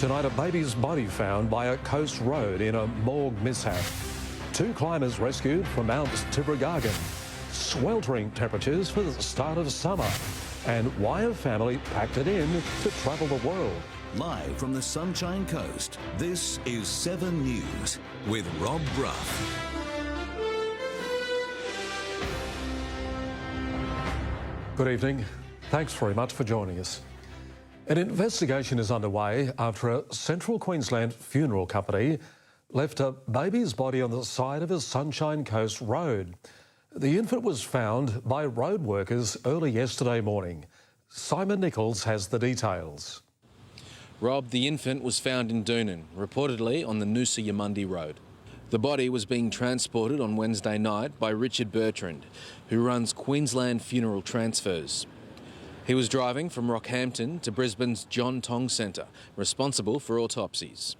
Tonight, a baby's body found by a coast road in a morgue mishap. 2 climbers rescued from Mount Tibrogargan. Sweltering temperatures for the start of summer. And why a family packed it in to travel the world. Live from the Sunshine Coast, this is 7 News with Rob Bruff. Good evening. Thanks very much for joining us. An investigation is underway after a Central Queensland funeral company left a baby's body on the side of a Sunshine Coast road. The infant was found by road workers early yesterday morning. Simon Nichols has the details. Rob, the infant was found in Doonan, reportedly on the Noosa Yamundi Road. The body was being transported on Wednesday night by Richard Bertrand, who runs Queensland Funeral Transfers. He was driving from Rockhampton to Brisbane's John Tong Centre, responsible for autopsies.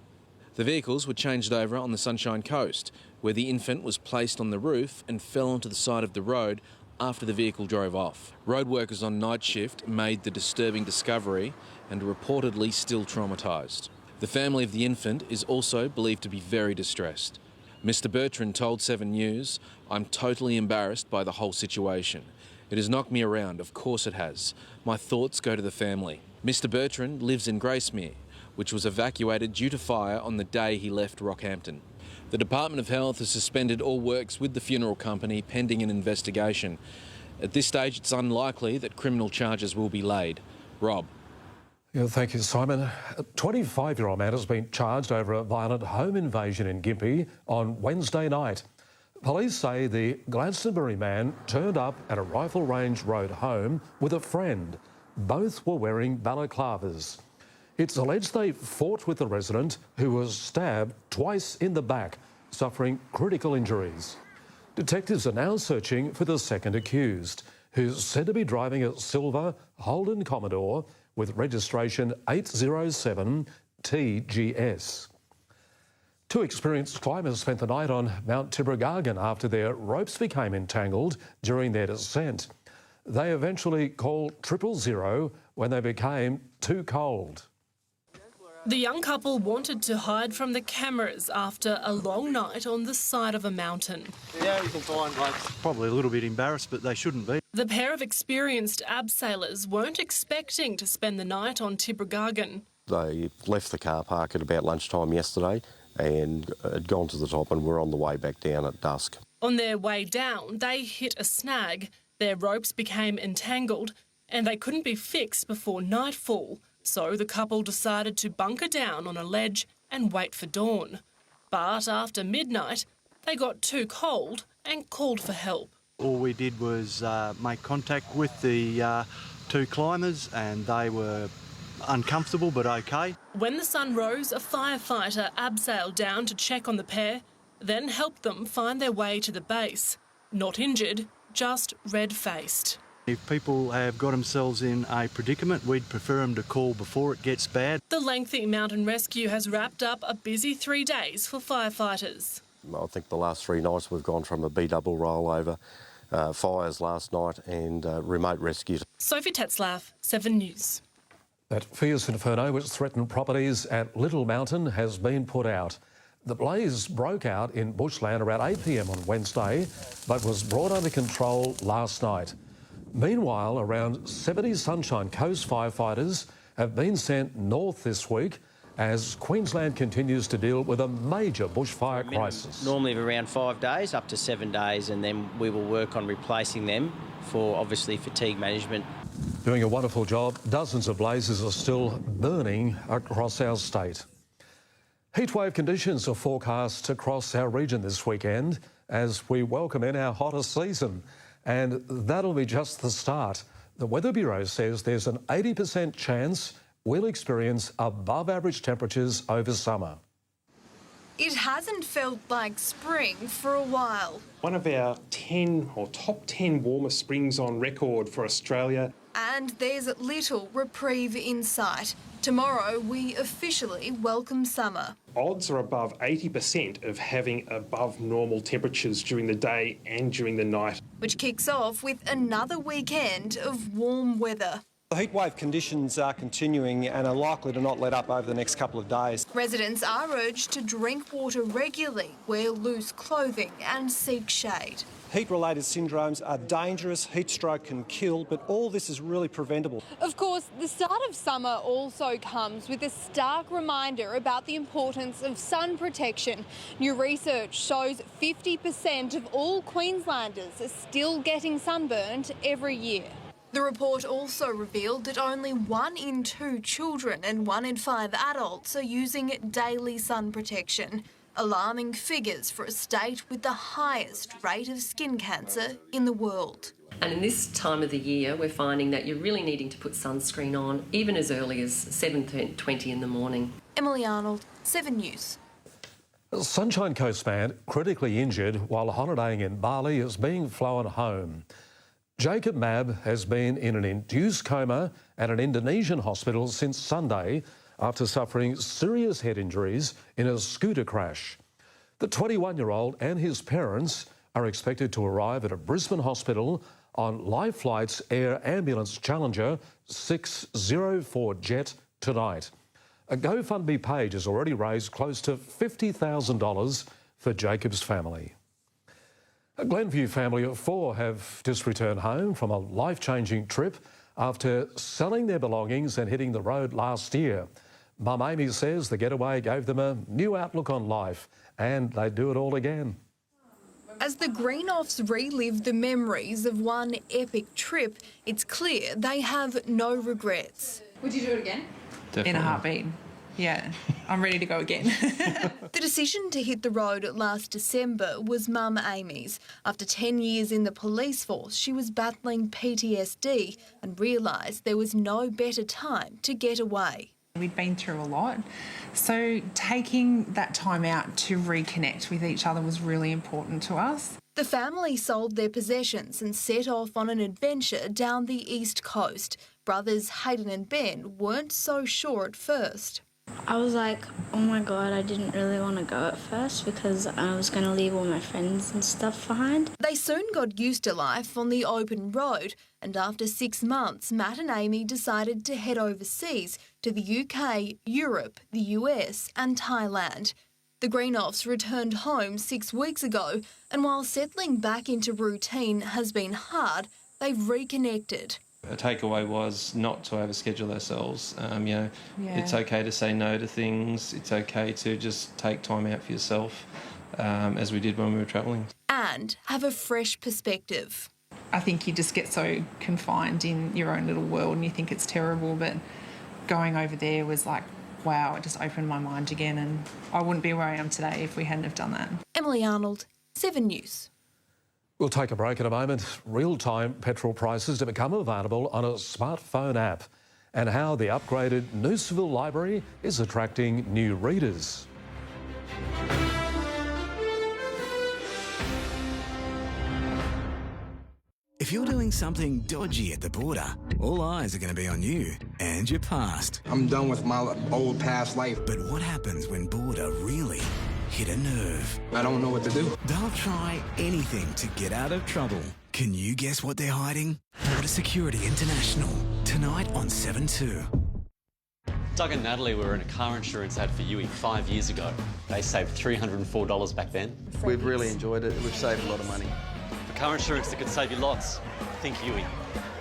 The vehicles were changed over on the Sunshine Coast, where the infant was placed on the roof and fell onto the side of the road after the vehicle drove off. Road workers on night shift made the disturbing discovery and are reportedly still traumatised. The family of the infant is also believed to be very distressed. Mr Bertrand told 7 News, "I'm totally embarrassed by the whole situation. It has knocked me around, of course it has. My thoughts go to the family." Mr Bertrand lives in Gracemere, which was evacuated due to fire on the day he left Rockhampton. The Department of Health has suspended all works with the funeral company pending an investigation. At this stage, it's unlikely that criminal charges will be laid. Rob. Yeah, thank you, Simon. A 25-year-old man has been charged over a violent home invasion in Gympie on Wednesday night. Police say the Glastonbury man turned up at a Rifle Range Road home with a friend. Both were wearing balaclavas. It's alleged they fought with the resident, who was stabbed twice in the back, suffering critical injuries. Detectives are now searching for the second accused, who's said to be driving a silver Holden Commodore with registration 807 TGS. 2 experienced climbers spent the night on Mount Tibrogargan after their ropes became entangled during their descent. They eventually called 000 when they became too cold. The young couple wanted to hide from the cameras after a long night on the side of a mountain. Yeah, you can find blokes probably a little bit embarrassed, but they shouldn't be. The pair of experienced abseilers weren't expecting to spend the night on Tibrogargan. They left the car park at about lunchtime yesterday and had gone to the top and were on the way back down at dusk. On their way down, they hit a snag. Their ropes became entangled and they couldn't be fixed before nightfall. So the couple decided to bunker down on a ledge and wait for dawn. But after midnight, they got too cold and called for help. All we did was make contact with the 2 climbers and they were uncomfortable but okay. When the sun rose, a firefighter abseiled down to check on the pair, then helped them find their way to the base. Not injured, just red-faced. If people have got themselves in a predicament, we'd prefer them to call before it gets bad. The lengthy mountain rescue has wrapped up a busy 3 days for firefighters. I think the last 3 nights we've gone from a B-double rollover, fires last night and remote rescues. Sophie Tetzlaff, 7 News. That fierce inferno which threatened properties at Little Mountain has been put out. The blaze broke out in bushland around 8 p.m. on Wednesday, but was brought under control last night. Meanwhile, around 70 Sunshine Coast firefighters have been sent north this week as Queensland continues to deal with a major bushfire crisis. Normally of around 5 days, up to 7 days, and then we will work on replacing them for obviously fatigue management. Doing a wonderful job, dozens of blazes are still burning across our state. Heatwave conditions are forecast across our region this weekend as we welcome in our hottest season. And that'll be just the start. The Weather Bureau says there's an 80% chance we'll experience above average temperatures over summer. It hasn't felt like spring for a while. One of our 10 or top 10 warmest springs on record for Australia. And there's little reprieve in sight. Tomorrow we officially welcome summer. Odds are above 80% of having above normal temperatures during the day and during the night. Which kicks off with another weekend of warm weather. The heatwave conditions are continuing and are likely to not let up over the next couple of days. Residents are urged to drink water regularly, wear loose clothing and seek shade. Heat-related syndromes are dangerous, heat stroke can kill, but all this is really preventable. Of course, the start of summer also comes with a stark reminder about the importance of sun protection. New research shows 50% of all Queenslanders are still getting sunburned every year. The report also revealed that only 1 in 2 children and 1 in 5 adults are using daily sun protection. Alarming figures for a state with the highest rate of skin cancer in the world. And in this time of the year, we're finding that you're really needing to put sunscreen on even as early as 7:20 in the morning. Emily Arnold, 7 News. Sunshine Coast man critically injured while holidaying in Bali is being flown home. Jacob Mab has been in an induced coma at an Indonesian hospital since Sunday after suffering serious head injuries in a scooter crash. The 21-year-old and his parents are expected to arrive at a Brisbane hospital on Life Flight's Air Ambulance Challenger 604 jet tonight. A GoFundMe page has already raised close to $50,000 for Jacob's family. A Glenview family of 4 have just returned home from a life-changing trip after selling their belongings and hitting the road last year. Mum Amy says the getaway gave them a new outlook on life and they'd do it all again. As the Greenoffs relive the memories of one epic trip, it's clear they have no regrets. Would you do it again? Definitely. In a heartbeat. Yeah, I'm ready to go again. The decision to hit the road last December was Mum Amy's. After 10 years in the police force, she was battling PTSD and realised there was no better time to get away. We'd been through a lot, so taking that time out to reconnect with each other was really important to us. The family sold their possessions and set off on an adventure down the East Coast. Brothers Hayden and Ben weren't so sure at first. I was like, oh my God, I didn't really want to go at first because I was going to leave all my friends and stuff behind. They soon got used to life on the open road, and after 6 months, Matt and Amy decided to head overseas to the UK, Europe, the US and Thailand. The Greenoffs returned home 6 weeks ago, and while settling back into routine has been hard, they've reconnected. A takeaway was not to overschedule ourselves. It's okay to say no to things. It's okay to just take time out for yourself, as we did when we were travelling. And have a fresh perspective. I think you just get so confined in your own little world and you think it's terrible, but going over there was like, wow, it just opened my mind again, and I wouldn't be where I am today if we hadn't have done that. Emily Arnold, 7 News. We'll take a break in a moment. Real-time petrol prices to become available on a smartphone app, and how the upgraded Noosaville Library is attracting new readers. If you're doing something dodgy at the border, all eyes are going to be on you and your past. I'm done with my old past life. But what happens when border really hit a nerve? I don't know what to do. They'll try anything to get out of trouble. Can you guess what they're hiding? Border Security International, tonight on 7/2. Doug and Natalie were in a car insurance ad for Yui 5 years ago. They saved $304 back then. We've really enjoyed it. We've saved a lot of money. For car insurance that could save you lots, think Yui.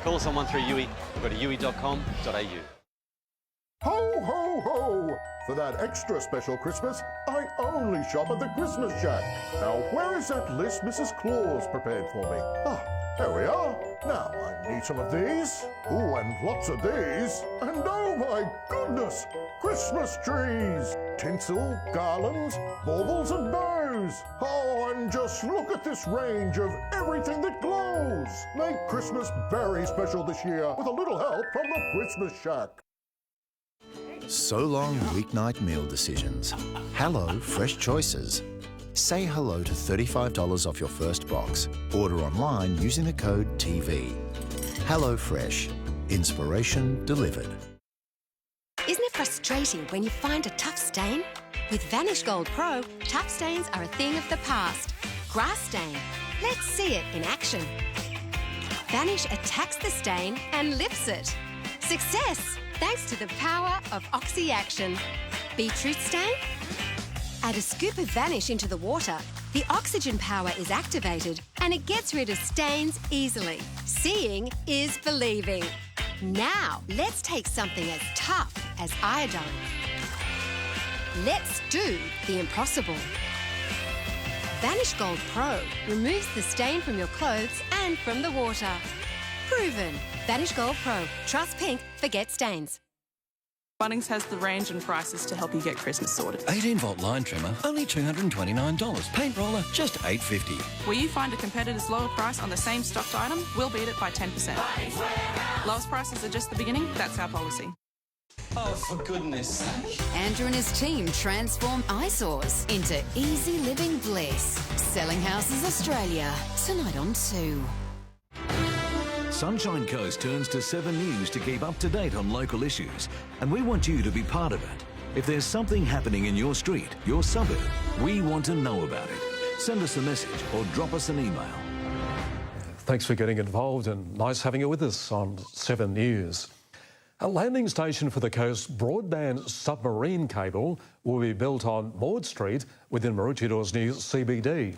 Call us on 13Yui or go to yui.com.au. Ho, ho, ho! For that extra special Christmas, I only shop at the Christmas Shack. Now, where is that list Mrs. Claus prepared for me? Ah, there we are. Now, I need some of these. Ooh, and lots of these. And oh my goodness, Christmas trees! Tinsel, garlands, baubles and bows. Oh, and just look at this range of everything that glows. Make Christmas very special this year with a little help from the Christmas Shack. So long weeknight meal decisions. Hello Fresh Choices. Say hello to $35 off your first box. Order online using the code TV. Hello Fresh. Inspiration delivered. Isn't it frustrating when you find a tough stain? With Vanish Gold Pro, tough stains are a thing of the past. Grass stain. Let's see it in action. Vanish attacks the stain and lifts it. Success! Thanks to the power of Oxy Action. Beetroot stain? Add a scoop of Vanish into the water. The oxygen power is activated and it gets rid of stains easily. Seeing is believing. Now, let's take something as tough as iodine. Let's do the impossible. Vanish Gold Pro removes the stain from your clothes and from the water. Proven. Vanish Gold Pro. Trust pink, forget stains. Bunnings has the range and prices to help you get Christmas sorted. 18-volt line trimmer, only $229. Paint roller, just $8.50. Where you find a competitor's lower price on the same stocked item, we'll beat it by 10%. Lowest prices are just the beginning. That's our policy. Oh, for goodness sake. Andrew and his team transform eyesores into easy living bliss. Selling Houses Australia, tonight on 2. Sunshine Coast turns to 7 News to keep up to date on local issues, and we want you to be part of it. If there's something happening in your street, your suburb, we want to know about it. Send us a message or drop us an email. Thanks for getting involved and nice having you with us on 7 News. A landing station for the coast's broadband submarine cable will be built on Maud Street within Maroochydore new CBD.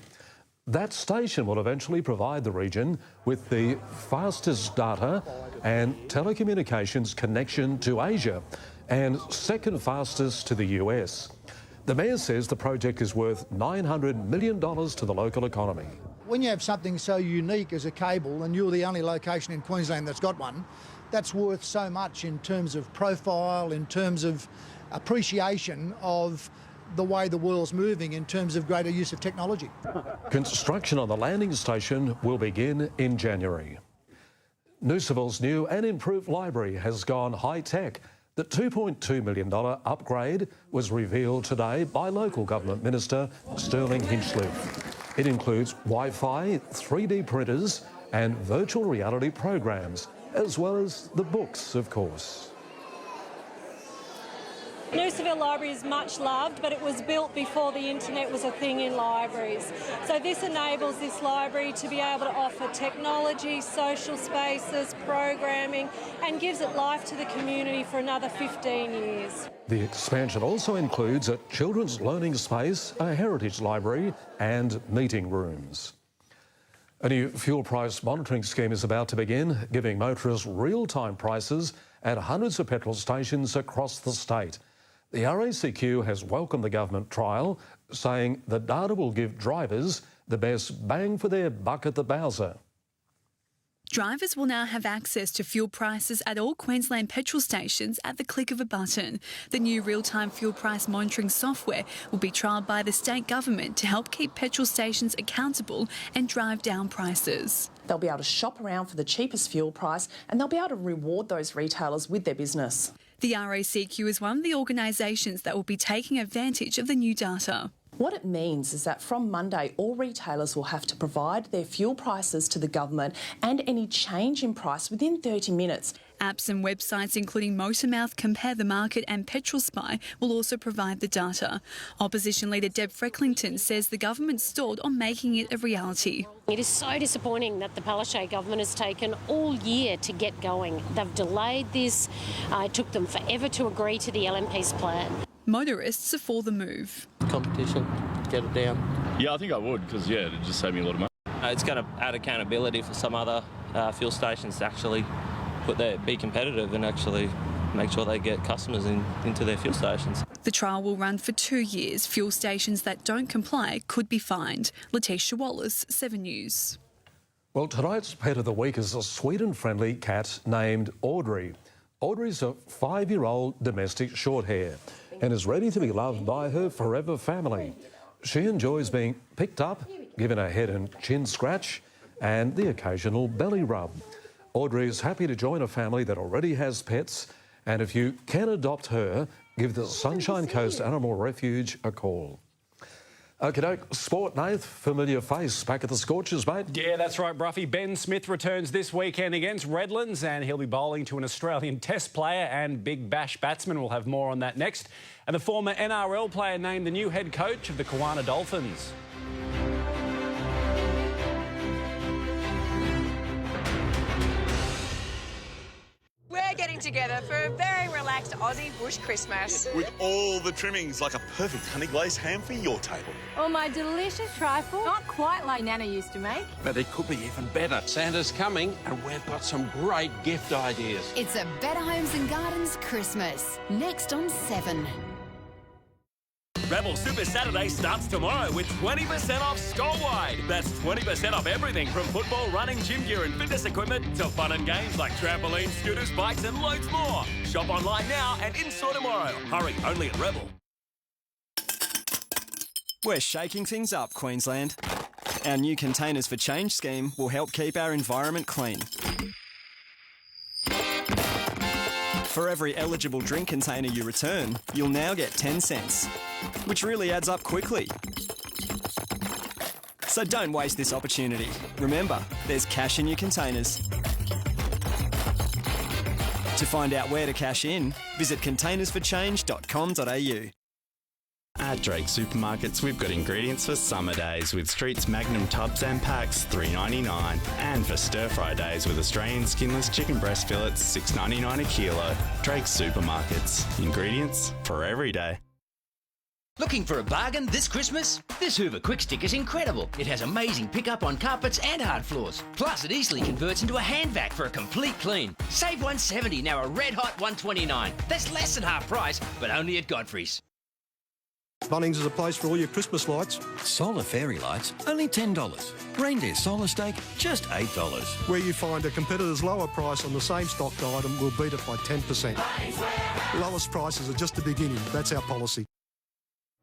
That station will eventually provide the region with the fastest data and telecommunications connection to Asia and second fastest to the US. The Mayor says the project is worth $900 million to the local economy. When you have something so unique as a cable and you're the only location in Queensland that's got one, that's worth so much in terms of profile, in terms of appreciation of the way the world's moving in terms of greater use of technology. Construction on the landing station will begin in January. Noosaville's new and improved library has gone high-tech. The $2.2 million upgrade was revealed today by local government minister Sterling Hinchliffe. It includes Wi-Fi, 3D printers and virtual reality programs, as well as the books, of course. Noosaville Library is much loved, but it was built before the internet was a thing in libraries. So this enables this library to be able to offer technology, social spaces, programming, and gives it life to the community for another 15 years. The expansion also includes a children's learning space, a heritage library and meeting rooms. A new fuel price monitoring scheme is about to begin, giving motorists real-time prices at hundreds of petrol stations across the state. The RACQ has welcomed the government trial, saying the data will give drivers the best bang for their buck at the Bowser. Drivers will now have access to fuel prices at all Queensland petrol stations at the click of a button. The new real-time fuel price monitoring software will be trialled by the state government to help keep petrol stations accountable and drive down prices. They'll be able to shop around for the cheapest fuel price and they'll be able to reward those retailers with their business. The RACQ is one of the organisations that will be taking advantage of the new data. What it means is that from Monday, all retailers will have to provide their fuel prices to the government and any change in price within 30 minutes. Apps and websites including Motormouth, Compare the Market and Petrol Spy will also provide the data. Opposition leader Deb Frecklington says the government stalled on making it a reality. It is so disappointing that the Palaszczuk government has taken all year to get going. They've delayed this. It took them forever to agree to the LNP's plan. Motorists are for the move. Competition, get it down. Yeah, I think I would because, yeah, it'd just save me a lot of money. It's going to add accountability for some other fuel stations to actually be competitive and actually make sure they get customers into their fuel stations. The trial will run for 2 years. Fuel stations that don't comply could be fined. Letitia Wallace, 7 News. Well, tonight's pet of the week is a sweet and friendly cat named Audrey. Audrey's a 5-year-old domestic shorthair and is ready to be loved by her forever family. She enjoys being picked up, given a head and chin scratch, and the occasional belly rub. Audrey is happy to join a family that already has pets, and if you can adopt her, give the Sunshine Coast Animal Refuge a call. Okay, Sport, Nath, familiar face back at the Scorchers, mate. Yeah, that's right, Bruffy. Ben Smith returns this weekend against Redlands and he'll be bowling to an Australian Test player and Big Bash batsman. We'll have more on that next. And the former NRL player named the new head coach of the Kiwana Dolphins. We're we're getting together for a very relaxed Aussie bush Christmas. With all the trimmings, like a perfect honey glazed ham for your table. Oh, my delicious trifle. Not quite like Nana used to make. But it could be even better. Santa's coming and we've got some great gift ideas. It's a Better Homes and Gardens Christmas. Next on 7. Rebel Super Saturday starts tomorrow with 20% off store-wide. That's 20% off everything from football, running, gym gear and fitness equipment to fun and games like trampolines, scooters, bikes and loads more. Shop online now and in-store tomorrow. Hurry, only at Rebel. We're shaking things up, Queensland. Our new Containers for Change scheme will help keep our environment clean. For every eligible drink container you return, you'll now get 10 cents, which really adds up quickly. So don't waste this opportunity. Remember, there's cash in your containers. To find out where to cash in, visit containersforchange.com.au. At Drake Supermarkets, we've got ingredients for summer days with Street's Magnum tubs and packs, $3.99. And for stir-fry days with Australian skinless chicken breast fillets, $6.99 a kilo. Drake Supermarkets. Ingredients for every day. Looking for a bargain this Christmas? This Hoover Quick Stick is incredible. It has amazing pickup on carpets and hard floors. Plus, it easily converts into a hand vac for a complete clean. Save $170, now a red-hot $129. That's less than half price, but only at Godfrey's. Bunnings is a place for all your Christmas lights. Solar fairy lights, only $10. Reindeer solar stake, just $8. Where you find a competitor's lower price on the same stocked item will beat it by 10%. Lowest prices are just the beginning. That's our policy.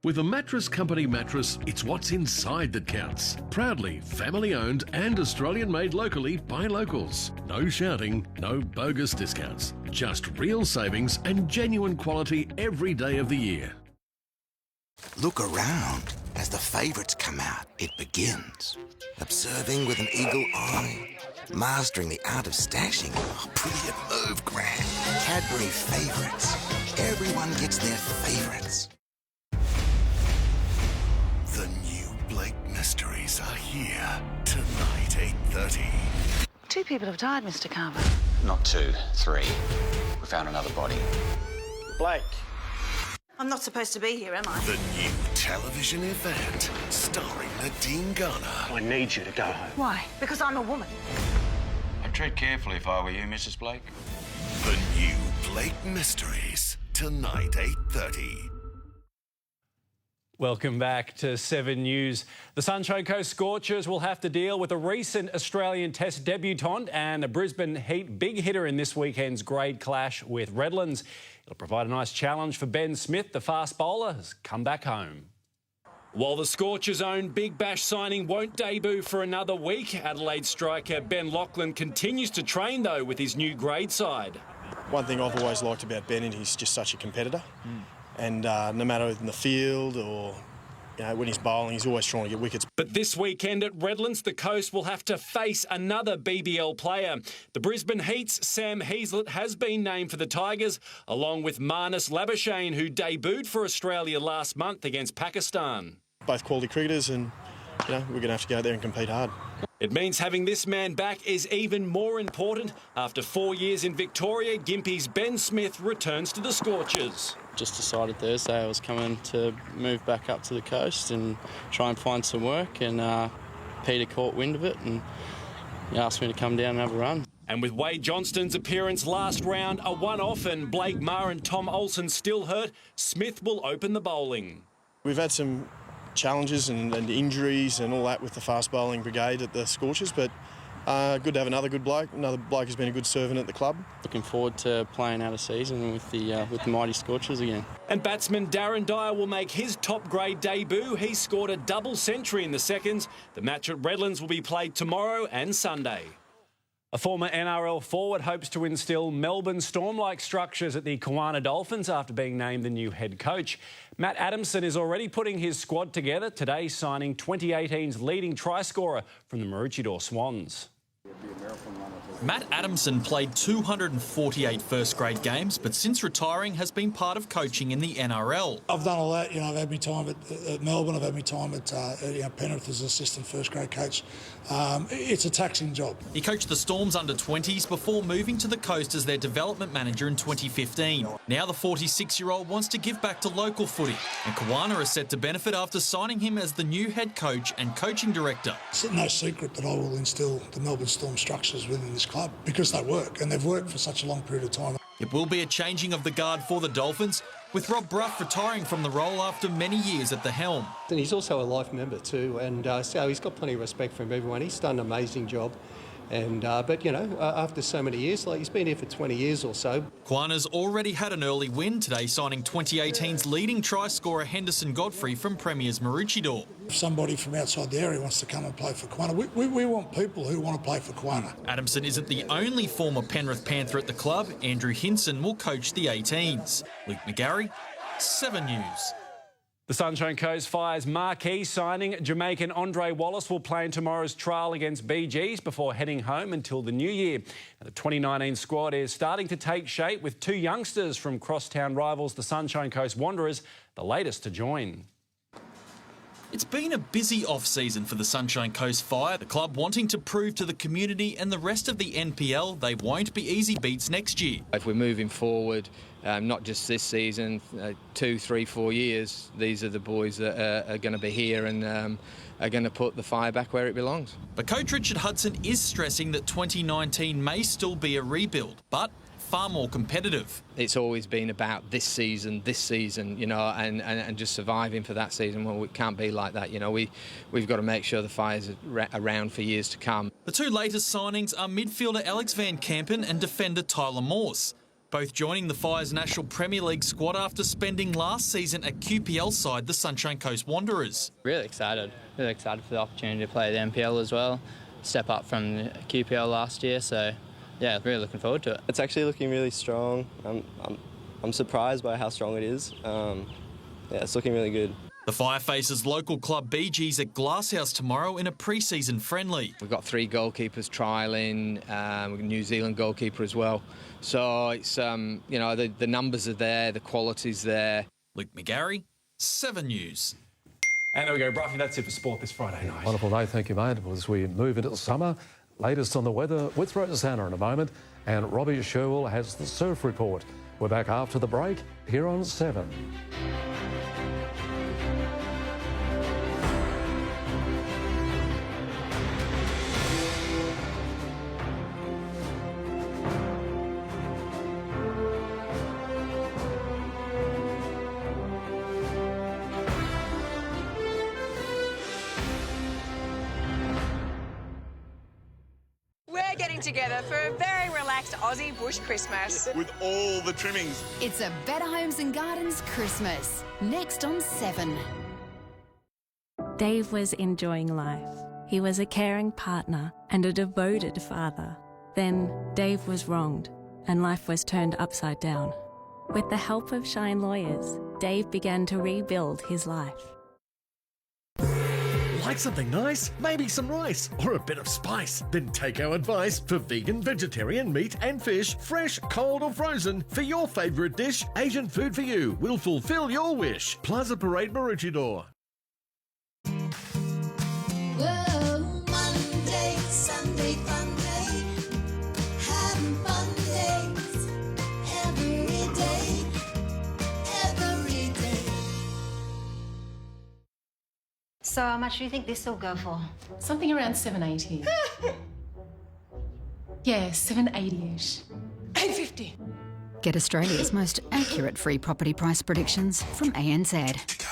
With a mattress company mattress, it's what's inside that counts. Proudly family-owned and Australian-made locally by locals. No shouting, no bogus discounts. Just real savings and genuine quality every day of the year. Look around. As the favourites come out, it begins. Observing with an eagle eye. Mastering the art of stashing. Oh, brilliant move, Grant. Cadbury favourites. Everyone gets their favourites. The new Blake Mysteries are here. Tonight, 8:30. 2 people have died, Mr. Carver. Not 2, 3. We found another body. Blake. I'm not supposed to be here, am I? The new television event starring Nadine Garner. I need you to go home. Why? Because I'm a woman. I'd tread carefully if I were you, Mrs. Blake. The new Blake Mysteries. Tonight, 8:30. Welcome back to 7 News. The Sunshine Coast Scorchers will have to deal with a recent Australian Test debutant and a Brisbane Heat big hitter in this weekend's grade clash with Redlands. It'll provide a nice challenge for Ben Smith. The fast bowler has come back home. While the Scorchers' own Big Bash signing won't debut for another week, Adelaide striker Ben Lachlan continues to train, though, with his new grade side. One thing I've always liked about Ben is he's just such a competitor. And no matter in the field or when he's bowling, he's always trying to get wickets. But this weekend at Redlands, the Coast will have to face another BBL player. The Brisbane Heat's Sam Heazlett has been named for the Tigers, along with Marnus Labuschagne, who debuted for Australia last month against Pakistan. Both quality cricketers and, we're going to have to go out there and compete hard. It means having this man back is even more important. After 4 years in Victoria, Gympie's Ben Smith returns to the Scorchers. Just decided Thursday I was coming to move back up to the coast and try and find some work, and Peter caught wind of it and he asked me to come down and have a run. And with Wade Johnston's appearance last round a one-off and Blake Maher and Tom Olsen still hurt, Smith will open the bowling. We've had some challenges and injuries and all that with the fast bowling brigade at the Scorchers, but good to have another good bloke. Another bloke who's been a good servant at the club. Looking forward to playing out a season with the mighty Scorchers again. And batsman Darren Dyer will make his top-grade debut. He scored a double century in the seconds. The match at Redlands will be played tomorrow and Sunday. A former NRL forward hopes to instil Melbourne Storm-like structures at the Kiwana Dolphins after being named the new head coach. Matt Adamson is already putting his squad together, today signing 2018's leading try scorer from the Maroochydore Swans. Matt Adamson played 248 first-grade games, but since retiring has been part of coaching in the NRL. I've done all that. I've had my time at Melbourne. I've had my time at Penrith as assistant first-grade coach. It's a taxing job. He coached the Storms under-20s before moving to the coast as their development manager in 2015. Now the 46-year-old wants to give back to local footy, and Kawana is set to benefit after signing him as the new head coach and coaching director. It's no secret that I will instil the Melbourne Storm structures within this club because they work, and they've worked for such a long period of time. It will be a changing of the guard for the Dolphins, with Rob Bruff retiring from the role after many years at the helm. And he's also a life member too, and so he's got plenty of respect from everyone. He's done an amazing job. And but after so many years, he's been here for 20 years or so. Kwana's already had an early win today, signing 2018's leading try scorer Henderson Godfrey from Premier's Maroochydore. If somebody from outside the area wants to come and play for Kwana, we want people who want to play for Kwana. Adamson isn't the only former Penrith Panther at the club. Andrew Hinson will coach the 18s. Luke McGarry, 7 News. The Sunshine Coast Fire's marquee signing, Jamaican Andre Wallace, will play in tomorrow's trial against BGs before heading home until the new year. Now, the 2019 squad is starting to take shape with 2 youngsters from crosstown rivals, the Sunshine Coast Wanderers, the latest to join. It's been a busy off-season for the Sunshine Coast Fire, the club wanting to prove to the community and the rest of the NPL they won't be easy beats next year. If we're moving forward, not just this season, 2, 3, 4 years, these are the boys that are going to be here and are going to put the Fire back where it belongs. But Coach Richard Hudson is stressing that 2019 may still be a rebuild, but far more competitive. It's always been about this season, and just surviving for that season. Well, it can't be like that. We've got to make sure the Fire's around for years to come. The 2 latest signings are midfielder Alex Van Kampen and defender Tyler Morse, both joining the Fire's National Premier League squad after spending last season at QPL side the Sunshine Coast Wanderers. Really excited for the opportunity to play the NPL as well, step up from the QPL last year, so yeah, really looking forward to it. It's actually looking really strong. I'm surprised by how strong it is. It's looking really good. The Fire faces local club BGs at Glasshouse tomorrow in a pre-season friendly. We've got 3 goalkeepers trialling, we've got a New Zealand goalkeeper as well. So it's, the numbers are there, the quality's there. Luke McGarry, 7 News. And there we go, Bruffy, that's it for sport this Friday night. Wonderful day, thank you, mate. As we move into the summer, latest on the weather with Rosanna in a moment, and Robbie Sherwell has the surf report. We're back after the break here on 7. We're getting together for a very relaxed Aussie bush Christmas. With all the trimmings. It's a Better Homes and Gardens Christmas. Next on 7. Dave was enjoying life. He was a caring partner and a devoted father. Then Dave was wronged and life was turned upside down. With the help of Shine Lawyers, Dave began to rebuild his life. Like something nice? Maybe some rice or a bit of spice? Then take our advice for vegan, vegetarian meat and fish, fresh, cold or frozen. For your favourite dish, Asian Food for You will fulfil your wish. Plaza Parade, Maroochydore. Whoa, Monday, Sunday, fun day. Having fun days. Every day. Every day. So how much do you think this will go for? Something around 780. Yeah, 780-ish. 850. Get Australia's most accurate free property price predictions from ANZ.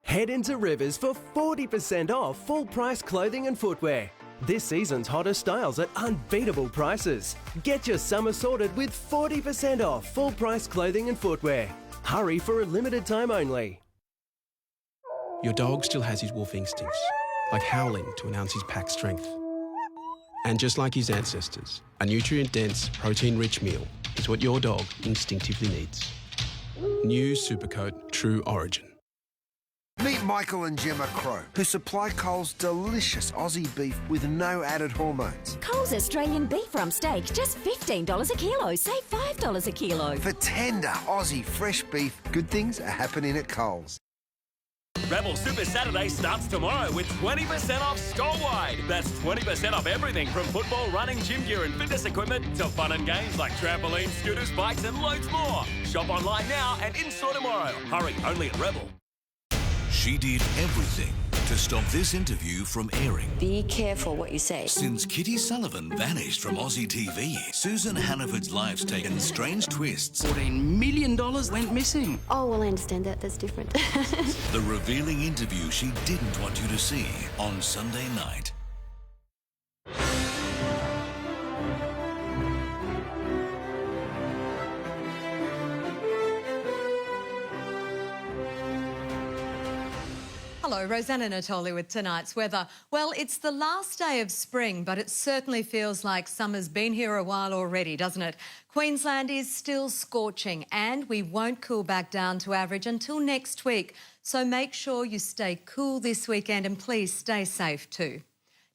Head into Rivers for 40% off full-price clothing and footwear. This season's hottest styles at unbeatable prices. Get your summer sorted with 40% off full-price clothing and footwear. Hurry for a limited time only. Your dog still has his wolf instincts, like howling to announce his pack strength. And just like his ancestors, a nutrient-dense, protein-rich meal is what your dog instinctively needs. New Supercoat True Origin. Meet Michael and Gemma Crow, who supply Coles delicious Aussie beef with no added hormones. Coles Australian beef rump steak, just $15 a kilo. Save $5 a kilo. For tender Aussie fresh beef, good things are happening at Coles. Rebel Super Saturday starts tomorrow with 20% off store-wide. That's 20% off everything from football, running, gym gear and fitness equipment to fun and games like trampolines, scooters, bikes and loads more. Shop online now and in-store tomorrow. Hurry, only at Rebel. She did everything to stop this interview from airing. Be careful what you say. Since Kitty Sullivan vanished from Aussie TV, Susan Hannaford's life's taken strange twists. $14 million went missing. Oh, well, I understand that. That's different. The revealing interview she didn't want you to see on Sunday night. Hello, Rosanna Natoli with tonight's weather. Well, it's the last day of spring, but it certainly feels like summer's been here a while already, doesn't it? Queensland is still scorching and we won't cool back down to average until next week. So make sure you stay cool this weekend and please stay safe too.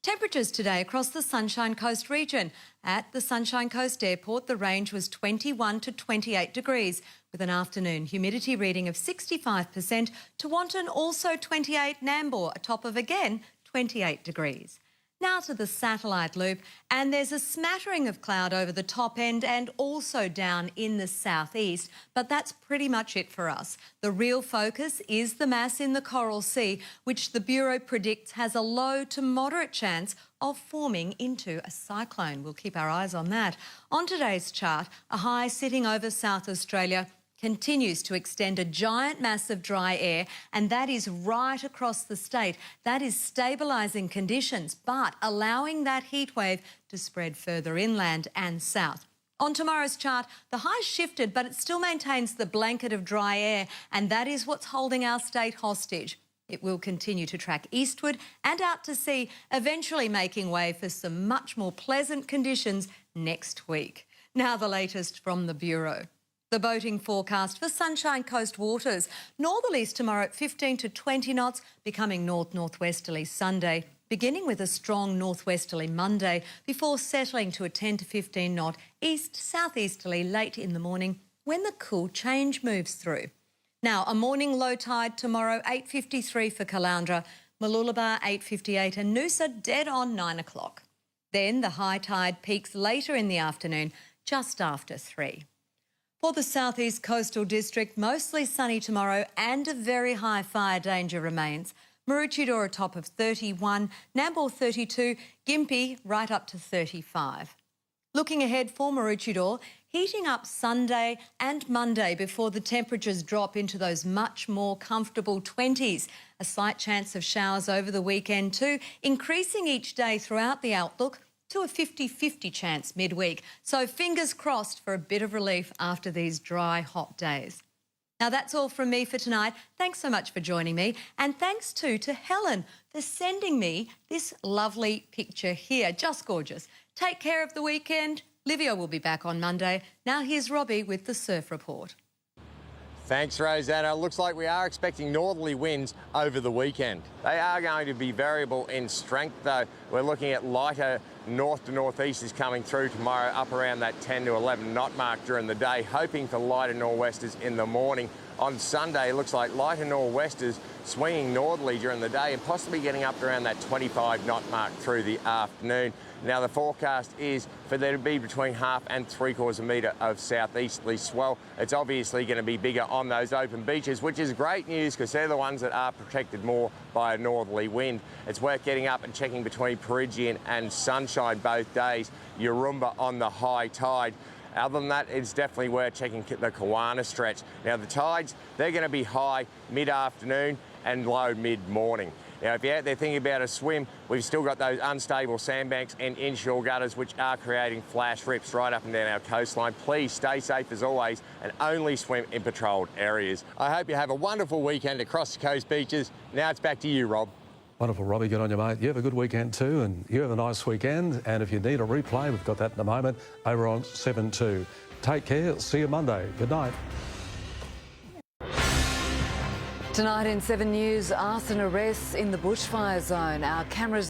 Temperatures today across the Sunshine Coast region. At the Sunshine Coast Airport, the range was 21 to 28 degrees, with an afternoon humidity reading of 65%. Tewantin also 28, Nambour a top of again 28 degrees. Now to the satellite loop, and there's a smattering of cloud over the top end and also down in the southeast, but that's pretty much it for us. The real focus is the mass in the Coral Sea, which the Bureau predicts has a low to moderate chance of forming into a cyclone. We'll keep our eyes on that. On today's chart, a high sitting over South Australia continues to extend a giant mass of dry air, and that is right across the state. That is stabilising conditions, but allowing that heat wave to spread further inland and south. On tomorrow's chart, the high shifted, but it still maintains the blanket of dry air, and that is what's holding our state hostage. It will continue to track eastward and out to sea, eventually making way for some much more pleasant conditions next week. Now the latest from the Bureau. The boating forecast for Sunshine Coast waters. Northerlies tomorrow at 15 to 20 knots, becoming north-northwesterly Sunday, beginning with a strong northwesterly Monday before settling to a 10 to 15 knot east-southeasterly late in the morning when the cool change moves through. Now, a morning low tide tomorrow, 8:53 for Caloundra, Mooloolaba 8:58 and Noosa dead on 9 o'clock. Then the high tide peaks later in the afternoon, just after 3. For the southeast coastal district, mostly sunny tomorrow and a very high fire danger remains. Maroochydore a top of 31, Nambour 32, Gympie right up to 35. Looking ahead for Maroochydore, heating up Sunday and Monday before the temperatures drop into those much more comfortable 20s. A slight chance of showers over the weekend too, increasing each day throughout the outlook to a 50-50 chance midweek. So fingers crossed for a bit of relief after these dry, hot days. Now that's all from me for tonight. Thanks so much for joining me. And thanks too to Helen for sending me this lovely picture here. Just gorgeous. Take care of the weekend. Livio will be back on Monday. Now here's Robbie with the Surf Report. Thanks, Rosanna. Looks like we are expecting northerly winds over the weekend. They are going to be variable in strength, though. We're looking at lighter north to northeasters coming through tomorrow, up around that 10 to 11 knot mark during the day, hoping for lighter nor'westers in the morning. On Sunday, it looks like lighter nor'westers swinging northerly during the day and possibly getting up to around that 25 knot mark through the afternoon. Now, the forecast is for there to be between 1/2 and 3/4 metre of southeasterly swell. It's obviously going to be bigger on those open beaches, which is great news because they're the ones that are protected more by a northerly wind. It's worth getting up and checking between Peregian and Sunshine both days. Yarumba on the high tide. Other than that, it's definitely worth checking the Kawana stretch. Now, the tides, they're going to be high mid-afternoon and low mid-morning. Now, if you're out there thinking about a swim, we've still got those unstable sandbanks and inshore gutters which are creating flash rips right up and down our coastline. Please stay safe as always and only swim in patrolled areas. I hope you have a wonderful weekend across the coast beaches. Now it's back to you, Rob. Wonderful, Robbie. Good on you, mate. You have a good weekend too, and you have a nice weekend. And if you need a replay, we've got that in a moment over on 7-2. Take care. See you Monday. Good night. Tonight in 7 News, arson arrests in the bushfire zone. Our cameras